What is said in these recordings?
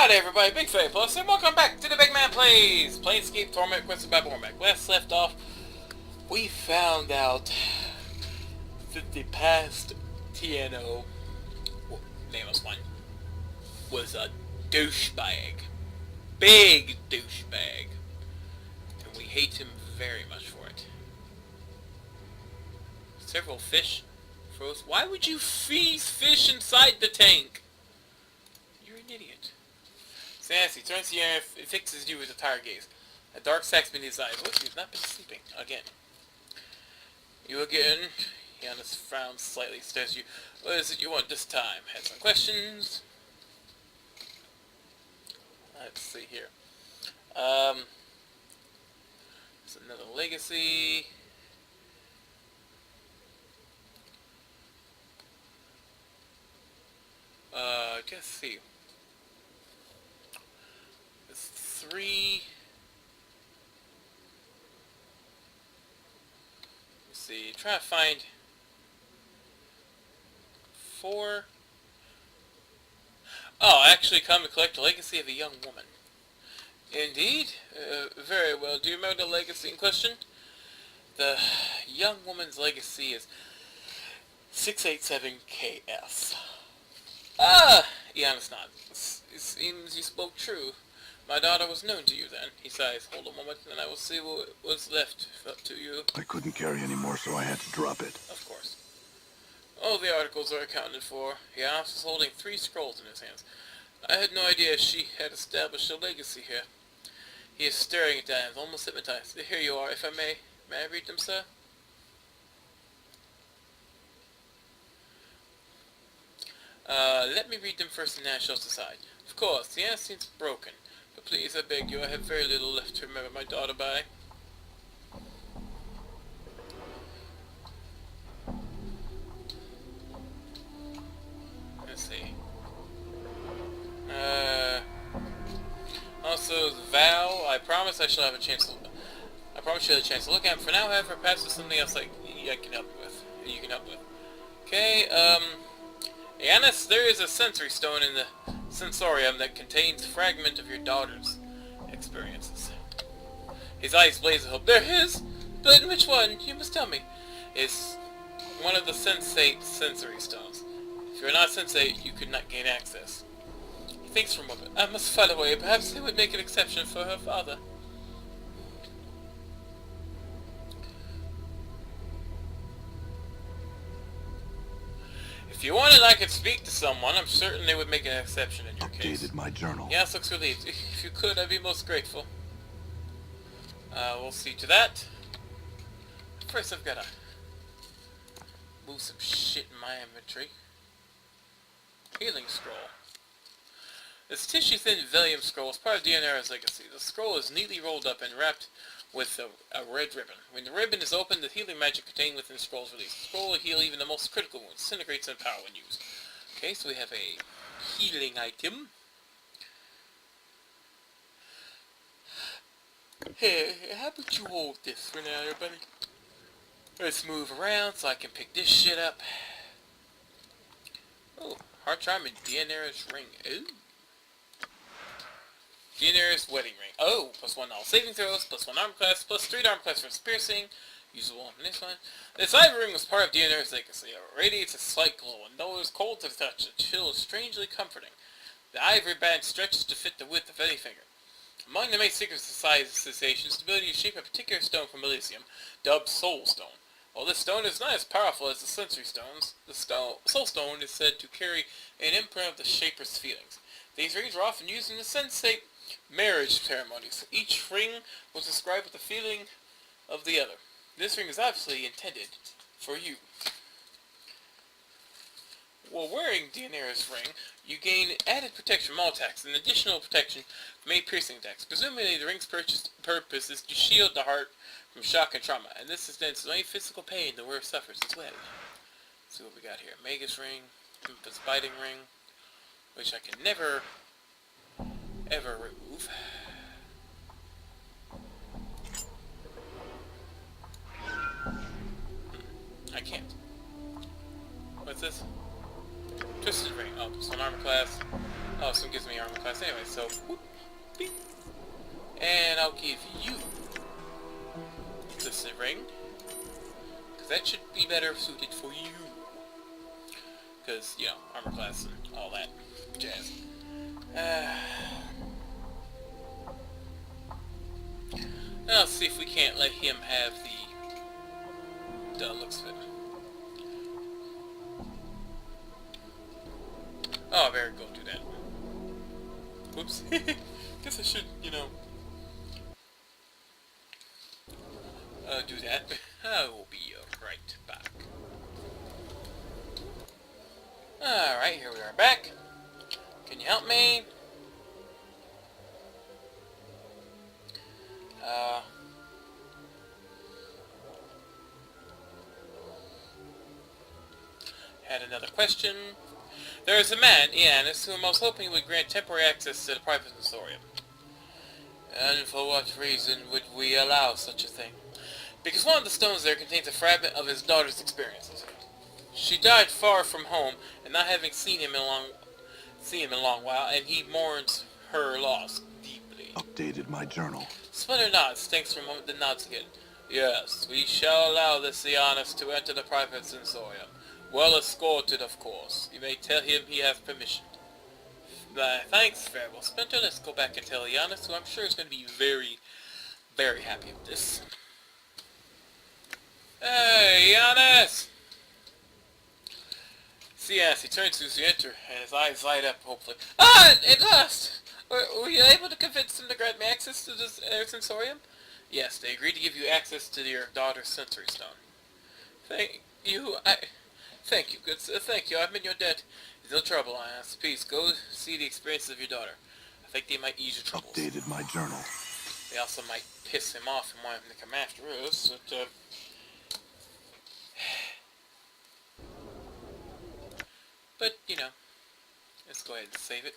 Howdy everybody, Big Faye Plus, and welcome back to the BygMan Plays! Planescape Torment requested by Bormac. Last left off, we found out that the past TNO, nameless one, was a douchebag. Big douchebag. And we hate him very much for it. Several fish froze. Why would you freeze fish inside the tank? You're an idiot. Sassy turns to you and fixes you with a tired gaze. A dark sack beneath his eyes. Looks, you've not been sleeping. Again. You again. Giannis frowns slightly, stares at you. What is it you want this time? Had some questions? Let's see here. There's another legacy. Just see. There's 3. Let's see. Try to find 4. Oh, actually come to collect the legacy of a young woman. Indeed. Very well. Do you remember the legacy in question? The young woman's legacy is 687KS. Ah! Giannis nods. It seems you spoke true. My daughter was known to you then. He sighs. Hold a moment, and I will see what was left to you. I couldn't carry any more, so I had to drop it. Of course. All the articles are accounted for. Giannis was holding 3 scrolls in his hands. I had no idea she had established a legacy here. He is staring at them, almost hypnotized. Here you are, if I may. May I read them, sir? Let me read them first and then I shall decide. Of course, the answer seems broken. But please, I beg you, I have very little left to remember my daughter by. Let's see. Also, vow, I promise I shall have a chance to... I promise you'll have a chance to look at him. For now, however, perhaps there's something else I can help you with. You can help with. Okay, Giannis, there is a sensory stone in the sensorium that contains a fragment of your daughter's experiences. His eyes blaze with hope. There is? But which one? You must tell me. It's one of the sensate sensory stones. If you're not sensate, you could not gain access. He thinks for a moment. I must find a way. Perhaps it would make an exception for her father. If you wanted, I could speak to someone. I'm certain they would make an exception in your case. Updated my journal. Yes, looks relieved. If you could, I'd be most grateful. We'll see to that. First, I've got to move some shit in my inventory. Healing scroll. This tissue-thin Valium scroll is part of Deanara's legacy. The scroll is neatly rolled up and wrapped with a red ribbon. When the ribbon is opened, the healing magic contained within the scroll is released. The scroll will heal even the most critical wounds, disintegrates in power when used. Okay, so we have a healing item. Here, how about you hold this for now, everybody? Let's move around so I can pick this shit up. Oh, heart charm and Deanara's ring. Ooh. Deanara's wedding ring. Oh, +1 all saving throws, +1 arm class, +3 arm class for piercing. Usable on this one. This ivory ring was part of Deanara's legacy. It radiates a slight glow, and though it is cold to the touch, the chill is strangely comforting. The ivory band stretches to fit the width of any finger. Among the main secrets of the size association is the ability to shape a particular stone from Elysium, dubbed Soul Stone. While this stone is not as powerful as the sensory stones, the Soul Stone is said to carry an imprint of the Shaper's feelings. These rings are often used in the sensate marriage ceremonies. Each ring was described with the feeling of the other. This ring is obviously intended for you. While wearing Deanara's ring, you gain added protection from all attacks and additional protection from 8 piercing attacks. Presumably, the ring's purpose is to shield the heart from shock and trauma, and this extends to any physical pain the wearer suffers as well. Let's see what we got here. Magus ring, Impus biting ring, which I can never ever remove. I can't. What's this? Twisted ring. Oh, it's an armor class. Oh, so it gives me armor class anyway, so... Whoop, beep. And I'll give you this ring. Because that should be better suited for you. Because, you know, armor class and all that jazz. Now let's see if we can't let him have the looks of it. Oh, I better go do that. Whoops. Guess I should, you know, do that. I will be right back. Alright, here we are back. Can you help me? Had another question. There is a man, Iannis, whom I was hoping would grant temporary access to the private sensorium. And for what reason would we allow such a thing? Because one of the stones there contains a fragment of his daughter's experiences. She died far from home, and not having seen him in a long while, and he mourns her loss deeply. Updated my journal. Splinter nods, thanks for a moment, then nods again. Yes, we shall allow this Iannis to enter the private sensorium. Well escorted, of course. You may tell him he has permission. Thanks, very well, Splinter. Let's go back and tell Iannis, who I'm sure is going to be very, very happy with this. Hey, Iannis! See, as he turns to enter, and his eyes light up, hopefully. Ah! At last! Were you able to convince them to grant me access to this sensorium? Yes, they agreed to give you access to your daughter's sensory stone. Thank you, Thank you, good sir. Thank you. I'm in your debt. There's no trouble, Iannis. Please, go see the experiences of your daughter. I think they might ease your troubles. Updated my journal. They also might piss him off and want him to come after us, but, you know, let's go ahead and save it.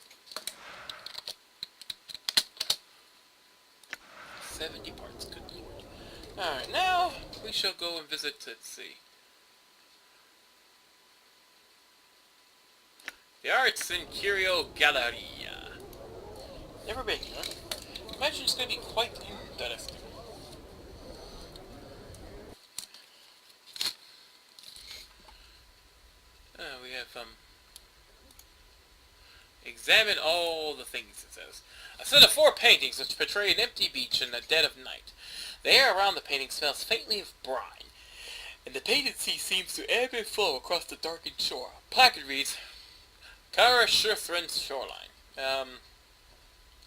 70 parts, good lord. Alright, now we shall go and visit, let's see, the Arts and Curio Galleria. Never been here. Imagine it's going to be quite interesting. We have, examine all the things, it says. A set of 4 paintings which portray an empty beach in the dead of night. The air around the painting smells faintly of brine, and the painted sea seems to ebb and flow across the darkened shore. A placard reads, Kara Shurthren's shoreline.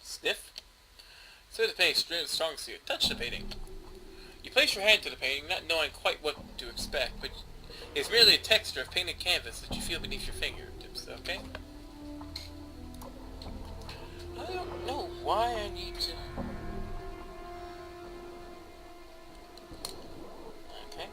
Sniff? So the painting strong to you. Touch the painting. You place your hand to the painting, not knowing quite what to expect, but it's merely a texture of painted canvas that you feel beneath your fingertips, okay? I don't know why I need to... Okay.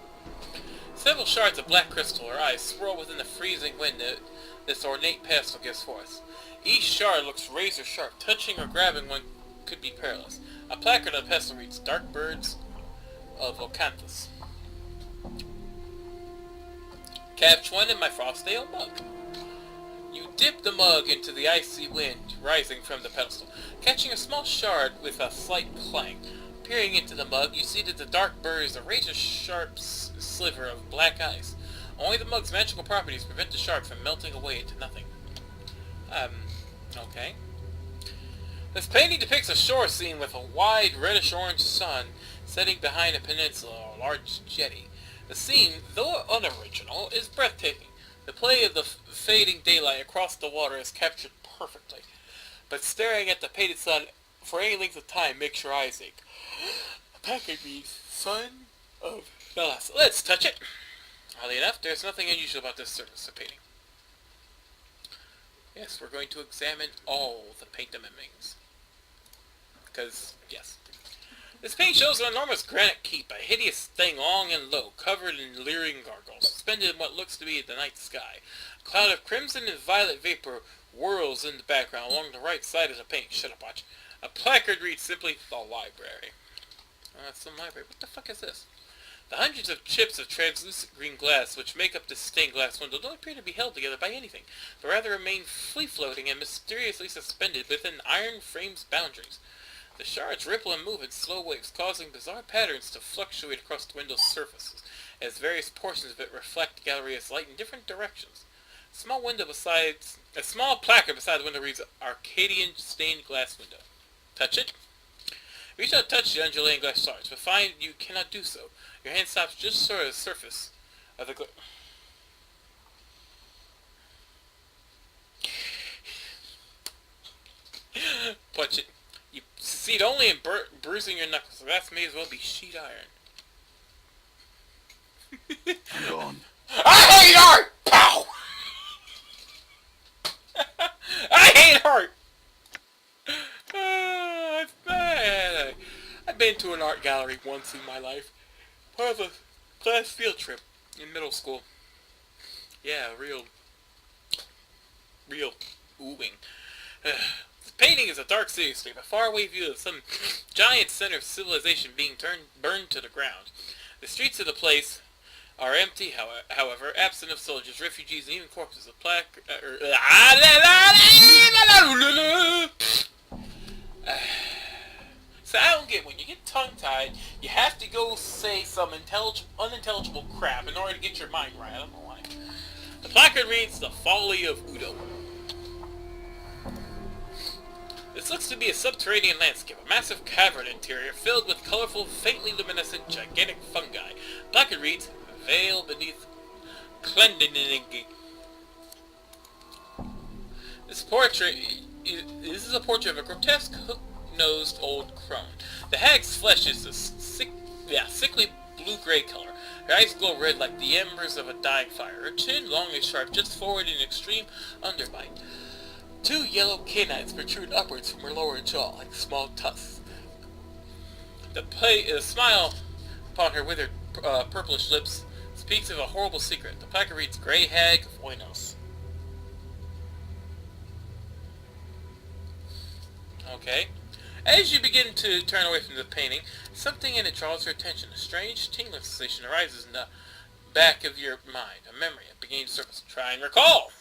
Several shards of black crystal or ice swirl within the freezing wind that this ornate pedestal gives forth. Each shard looks razor sharp. Touching or grabbing one could be perilous. A placard on the pedestal reads, Dark Birds of Ocanthus. Catch one in my Frostdale mug. You dip the mug into the icy wind rising from the pedestal, catching a small shard with a slight clang. Peering into the mug, you see that the dark bird is a razor-sharp sliver of black ice. Only the mug's magical properties prevent the shard from melting away into nothing. Okay. This painting depicts a shore scene with a wide reddish-orange sun setting behind a peninsula or a large jetty. The scene, though unoriginal, is breathtaking. The play of the fading daylight across the water is captured perfectly, but staring at the painted sun for any length of time makes your eyes ache. A packet reads, Son of Velas. Let's touch it. Oddly enough, there's nothing unusual about this surface of painting. Yes, we're going to examine all the paint-a-mimings. Because, yes. This paint shows an enormous granite keep, a hideous thing long and low, covered in leering gargoyles, suspended in what looks to be the night sky. A cloud of crimson and violet vapor whirls in the background along the right side of the paint. Shut up, watch. A placard reads simply, The Library. That's some library. What the fuck is this? The hundreds of chips of translucent green glass which make up this stained glass window don't appear to be held together by anything, but rather remain free-floating and mysteriously suspended within iron frame's boundaries. The shards ripple and move in slow waves, causing bizarre patterns to fluctuate across the window's surfaces, as various portions of it reflect the gallery's light in different directions. A small placard beside the window reads, Arcadian stained glass window. Touch it? Reach out to touch the undulating glass shards, but find you cannot do so. Your hand stops just short of the surface of the Punch it. You succeed only in bruising your knuckles, so that may as well be sheet iron. I'm gone. I hate art! Pow! I hate art! I've been to an art gallery once in my life. Part of a class field trip in middle school. Yeah, real oohing. The painting is a dark cityscape, a faraway view of some giant center of civilization being burned to the ground. The streets of the place are empty, however, absent of soldiers, refugees, and even corpses. So I don't get, when you get tongue-tied, you have to go say some unintelligible crap in order to get your mind right. I don't know why. The placard reads, The Folly of Udo. This looks to be a subterranean landscape, a massive cavern interior filled with colorful, faintly luminescent, gigantic fungi. The placard reads, Veil beneath Clendening. This is a portrait of a grotesque, hook-nosed old crone. The hag's flesh is a sickly blue-gray color. Her eyes glow red like the embers of a dying fire. Her chin, long and sharp, just forward in extreme underbite. Two yellow canines protrude upwards from her lower jaw like small tusks. The smile upon her withered, purplish lips speaks of a horrible secret. The placard reads, Grey Hag of Oinos. Okay. As you begin to turn away from the painting, something in it draws your attention. A strange tingling sensation arises in the back of your mind. A memory, a beginning to surface. Try and recall.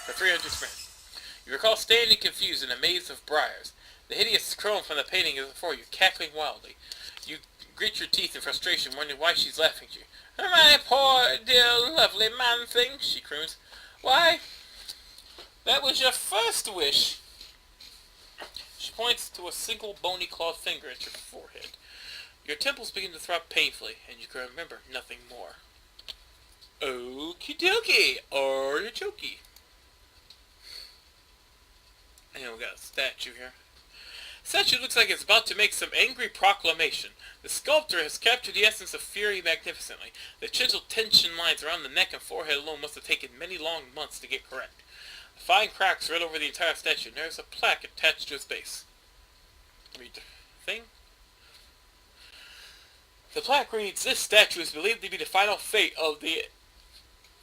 For 300 sprints. You recall standing confused in a maze of briars. The hideous crone from the painting is before you, cackling wildly. You grit your teeth in frustration, wondering why she's laughing at you. My poor, dear, lovely man-thing, she croons. Why, that was your first wish. She points to a single bony clawed finger at your forehead. Your temples begin to throb painfully, and you can remember nothing more. Okie dokie, artichoke. And we got a statue here. The statue looks like it's about to make some angry proclamation. The sculptor has captured the essence of fury magnificently. The chiseled tension lines around the neck and forehead alone must have taken many long months to get correct. Fine cracks run over the entire statue, and there's a plaque attached to its base. Read the thing. The plaque reads, This statue is believed to be the final fate of the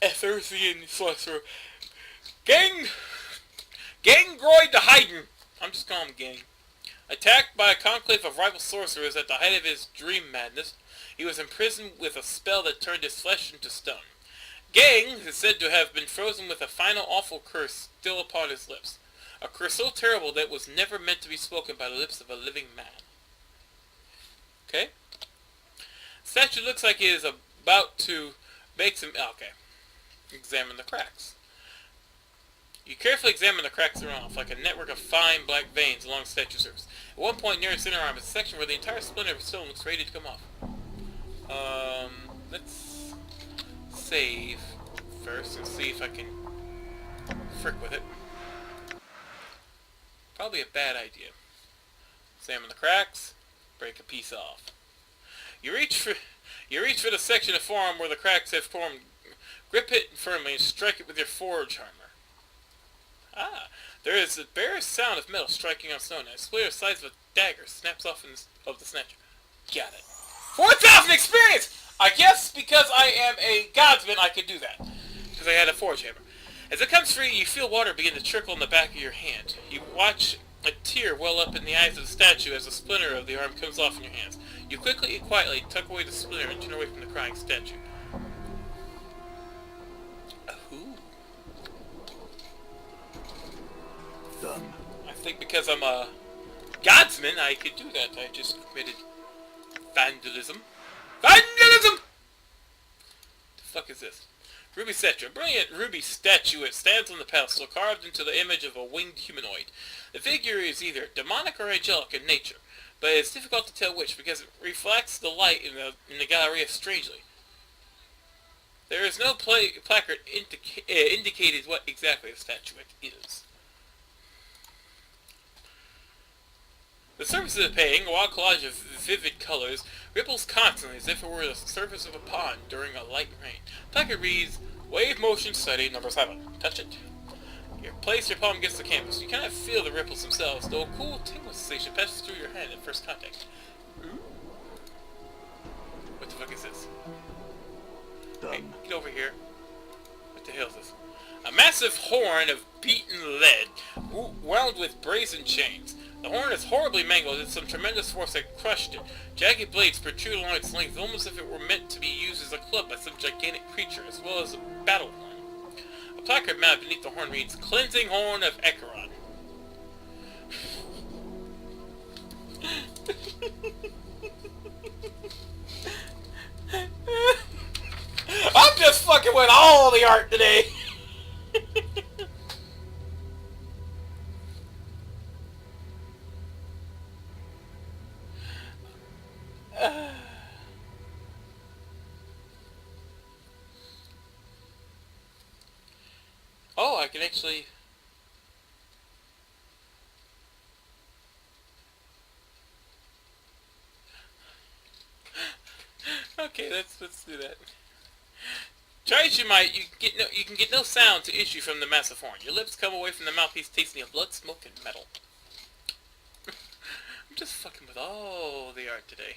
Ethersian sorcerer Gangroid the Haydn. I'm just calling him Gang. Attacked by a conclave of rival sorcerers at the height of his dream madness, he was imprisoned with a spell that turned his flesh into stone. Gang is said to have been frozen with a final awful curse still upon his lips. A curse so terrible that it was never meant to be spoken by the lips of a living man. Okay? Statue looks like he is about to make some... Okay. Examine the cracks. You carefully examine the cracks around off, like a network of fine black veins along the statue's surface. At one point near the center arm is a section where the entire splinter of stone looks ready to come off. Let's save first and see if I can frick with it. Probably a bad idea. Examine the cracks, break a piece off. You reach for the section of forearm where the cracks have formed. Grip it firmly and strike it with your forge hammer. Ah, there is the barest sound of metal striking on stone, and a splinter the size of a dagger snaps off of the snatcher. Got it. 4,000 experience! I guess because I am a godsman I could do that. Because I had a forge hammer. As it comes free, you feel water begin to trickle in the back of your hand. You watch A tear well up in the eyes of the statue as a splinter of the arm comes off in your hands. You quickly and quietly tuck away the splinter and turn away from the crying statue. Ooh. Done. I think because I'm a godsman, I could do that. I just committed vandalism. Vandalism! The fuck is this? Ruby statue. A brilliant ruby statuette stands on the pedestal, carved into the image of a winged humanoid. The figure is either demonic or angelic in nature, but it's difficult to tell which because it reflects the light in the Galleria strangely. There is no placard indicated what exactly the statuette is. The surface of the painting, a wild collage of vivid colors, ripples constantly as if it were the surface of a pond during a light rain. Placard reads, Wave Motion Study number 7. Touch it. You place your palm against the canvas. You cannot feel the ripples themselves, though a cool tingling sensation passes through your hand at first contact. What the fuck is this? Done. Hey, get over here. What the hell is this? A massive horn of beaten lead, wound with brazen chains. The horn is horribly mangled, and some tremendous force had crushed it. Jagged blades protrude along its length, almost as if it were meant to be used as a club by some gigantic creature, as well as a battle horn. A placard mounted beneath the horn reads, Cleansing Horn of Acheron. I'm just fucking with all the art today! Oh, I can actually... Okay, let's do that. Try as you might, you can get no sound to issue from the massive horn. Your lips come away from the mouthpiece tasting of blood, smoke, and metal. I'm just fucking with all the art today.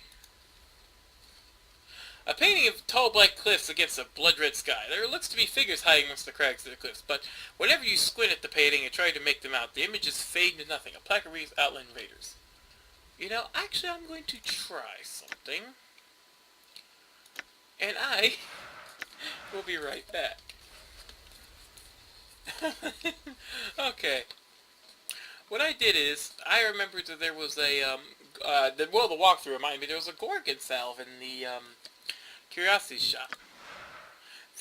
A painting of tall black cliffs against a blood-red sky. There looks to be figures hiding amongst the crags of the cliffs, but whenever you squint at the painting and try to make them out, the images fade to nothing. A placard reads Outland Raiders. You know, actually I'm going to try something. And I will be right back. Okay. What I did is, I remembered that there was a, the walkthrough reminded me there was a Gorgon salve in the, Curiosity shop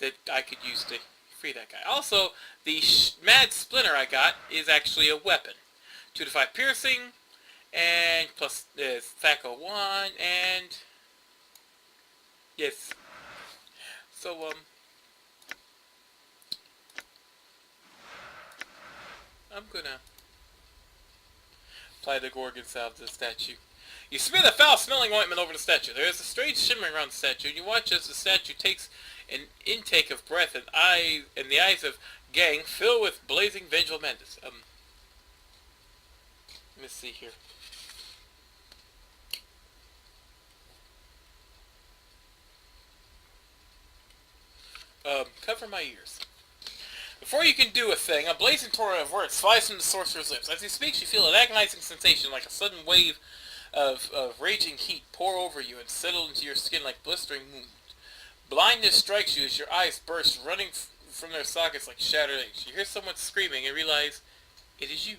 that I could use to free that guy. Also, the Mad Splinter I got is actually a weapon. 2 to 5 piercing, and plus THAC 1, and yes. So, I'm gonna apply the Gorgon salve to the statue. You smear the foul-smelling ointment over the statue. There is a strange shimmering around the statue, and you watch as the statue takes an intake of breath, and the eyes of Gang fill with blazing vengeful madness. Let me see here. Cover my ears. Before you can do a thing, a blazing torrent of words flies from the sorcerer's lips. As he speaks, you feel an agonizing sensation like a sudden wave of raging heat pour over you and settle into your skin like blistering wounds. Blindness strikes you as your eyes burst, running from their sockets like shattered eggs. You hear someone screaming and realize it is you.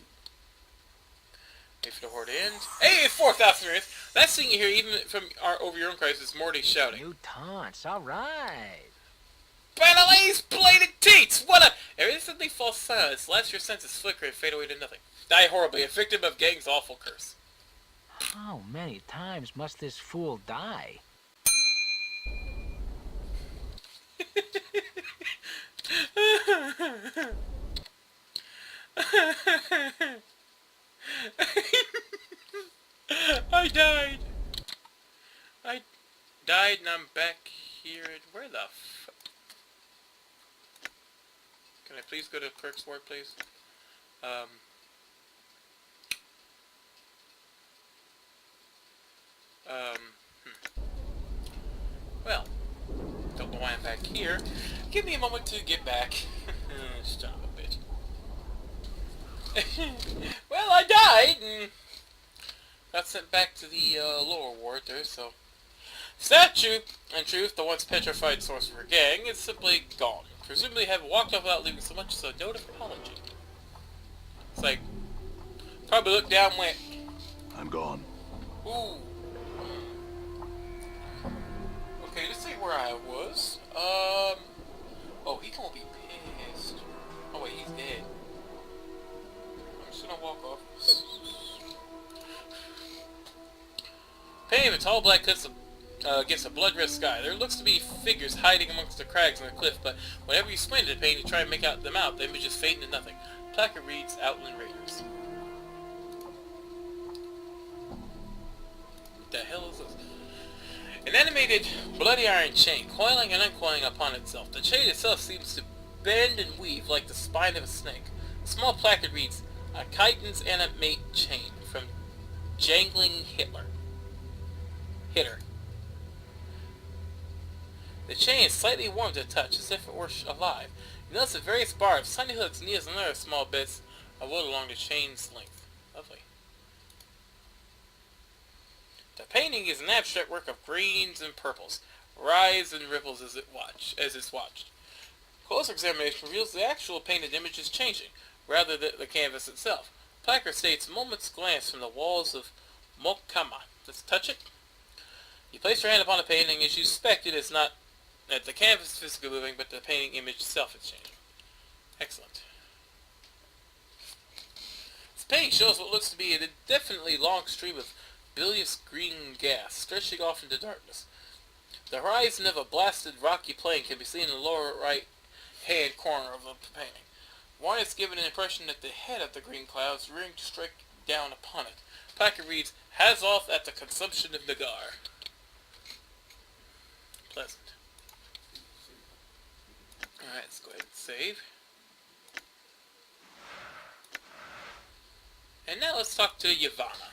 Wait for the horde to end. Hey, 4,000 years! Last thing you hear, even from over your own cries, is Morty shouting. New taunts, alright. Banalaise bladed teats! What a... Instantly false silence. Last your senses flicker and fade away to nothing. Die horribly, a victim of Gang's awful curse. How many times must this fool die? I died. I died and I'm back here. Where the fuck? Can I please go to Kirk's ward, please? Well, don't know why I'm back here. Give me a moment to get back. Son of a bitch. Well, I I died and got sent back to the lower ward there, so... Statue, in truth, the once petrified sorcerer gang, is simply gone. Presumably have walked off without leaving so much as a note of apology. It's like, probably looked down and went, I'm gone. ooh. Okay, let's see where I was. Oh, he gonna be pissed. Oh wait, he's dead. I'm just gonna walk off. Painting of a tall black cliffs against a blood-red sky. There looks to be figures hiding amongst the crags on the cliff, but whenever you squint at the painting to try and make them out, the images fade into nothing. Placard reads, Outland Raiders. What the hell is this? An animated bloody iron chain, coiling and uncoiling upon itself. The chain itself seems to bend and weave like the spine of a snake. A small placard reads, A chitin's animate chain from Jangling Hitter. The chain is slightly warm to the touch, as if it were alive. You notice a various barbs, tiny hooks, needles, and other small bits of wood along the chain's length. Lovely. The painting is an abstract work of greens and purples, rise and ripples as it's watched. Close examination reveals the actual painted image is changing, rather than the canvas itself. Placard states, moment's glance from the walls of Mokama. Let's touch it. You place your hand upon the painting as you suspect it is not that the canvas is physically moving, but the painting image itself is changing. Excellent. This painting shows what looks to be an indefinitely long stream of bilious green gas stretching off into darkness. The horizon of a blasted rocky plain can be seen in the lower right-hand corner of the painting. One is given an impression that the head of the green cloud is rearing to strike down upon it. Placard reads, Has off at the consumption of Nagar. Pleasant. Alright, let's go ahead and save. And now let's talk to Yavanna.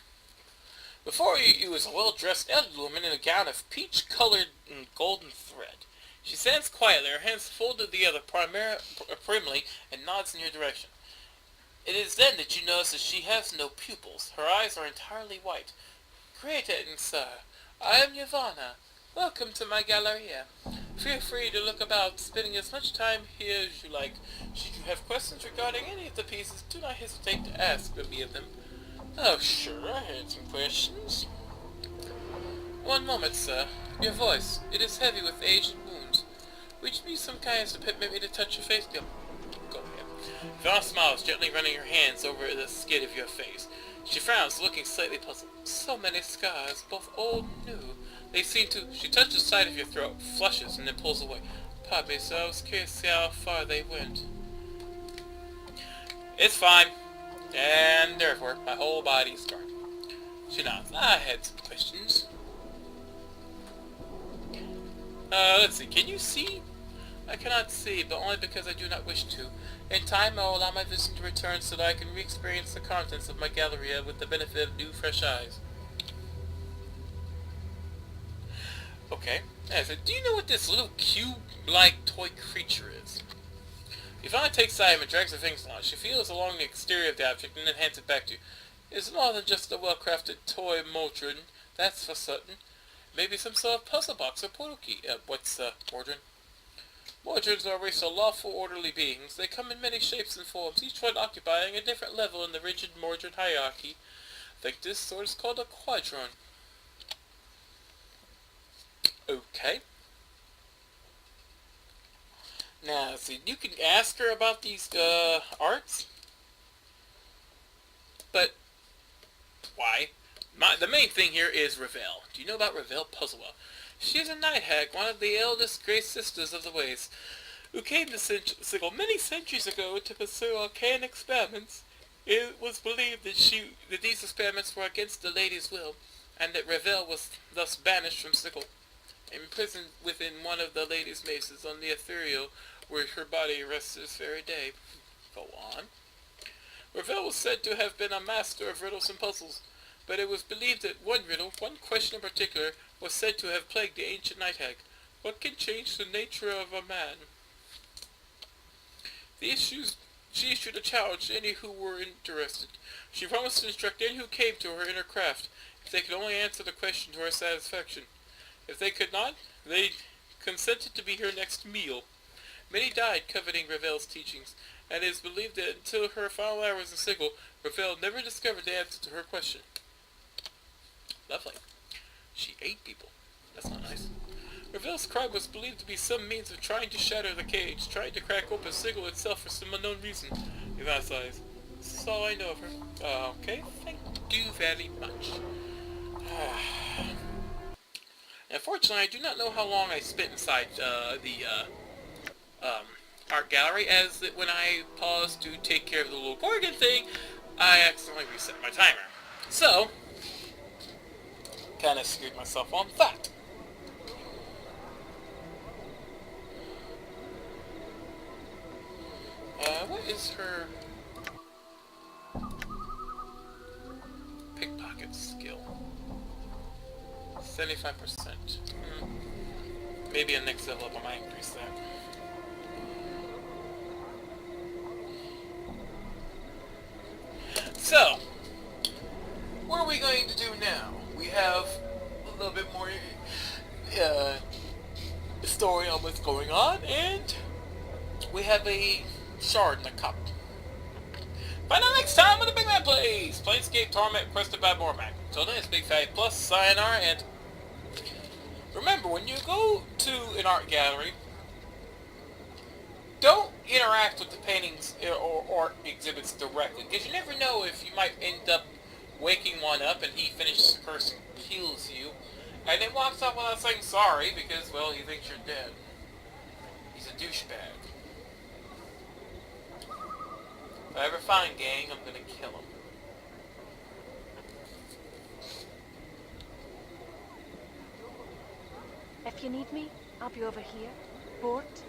Before you is a well-dressed elderly woman in a gown of peach-colored and golden thread. She stands quietly, her hands folded together primly, and nods in your direction. It is then that you notice that she has no pupils. Her eyes are entirely white. Greetings, sir. I am Yavanna. Welcome to my galleria. Feel free to look about, spending as much time here as you like. Should you have questions regarding any of the pieces, do not hesitate to ask me of them. Oh, sure, I had some questions. One moment, sir. Your voice, it is heavy with age and wounds. Would you be some kindness to permit me to touch your face? Go ahead. Yavanna smiles, gently running her hands over the skin of your face. She frowns, looking slightly puzzled. So many scars, both old and new. They seem to... She touches the side of your throat, flushes, and then pulls away. Pardon me, sir, I was curious to see how far they went. It's fine. And therefore, my whole body is scarred. She nods. I had some questions. Let's see. Can you see? I cannot see, but only because I do not wish to. In time, I will allow my vision to return so that I can re-experience the contents of my galleria with the benefit of new, fresh eyes. Okay. So, do you know what this little cube-like toy creature is? Yavanna takes time and drags her fingers along. She feels along the exterior of the object and then hands it back to you. It's more than just a well-crafted toy Mordrin, that's for certain. Maybe some sort of puzzle box or portal key. What's Mordrin? Mordrins are a race of lawful, orderly beings. They come in many shapes and forms, each one occupying a different level in the rigid Mordrin hierarchy. I think this sort is called a quadron. Okay. Now, see, you can ask her about these, arts. But, why? The main thing here is Ravel. Do you know about Ravel Puzzlewell? She is a night hag, one of the eldest great sisters of the Ways, who came to Sigil many centuries ago to pursue arcane experiments. It was believed that these experiments were against the lady's will, and that Ravel was thus banished from Sigil, imprisoned within one of the lady's mazes on the ethereal, where her body rests this very day. Go on. Ravel was said to have been a master of riddles and puzzles, but it was believed that one riddle, one question in particular, was said to have plagued the ancient night hag. What can change the nature of a man? The issues She issued a challenge to any who were interested. She promised to instruct any who came to her in her craft, if they could only answer the question to her satisfaction. If they could not, they consented to be her next meal. Many died coveting Ravel's teachings, and it is believed that until her final hours in Sigil, Ravel never discovered the answer to her question. Lovely. She ate people. That's not nice. Ravel's crime was believed to be some means of trying to shatter the cage, trying to crack open Sigil itself for some unknown reason. Evasize. This is all I know of her. Okay, thank you very much. Unfortunately, I do not know how long I spent inside the art gallery, as that when I paused to take care of the little Gorgon thing, I accidentally reset my timer. So, kind of screwed myself on that. What is her pickpocket skill? 75%. Maybe a next level up I might increase that. So, what are we going to do now? We have a little bit more story on what's going on, and we have a shard in the cup. Find out next time on the BygMan Plays! Planescape Torment requested by Bormac. Until then, it's Big Fatty Plus, sayonara, and remember, when you go to an art gallery, don't interact with the paintings or exhibits directly, because you never know if you might end up waking one up and he finishes the curse and kills you, and then walks off without saying sorry because, well, he thinks you're dead. He's a douchebag. If I ever find gang, I'm gonna kill him. If you need me, I'll be over here. Bort,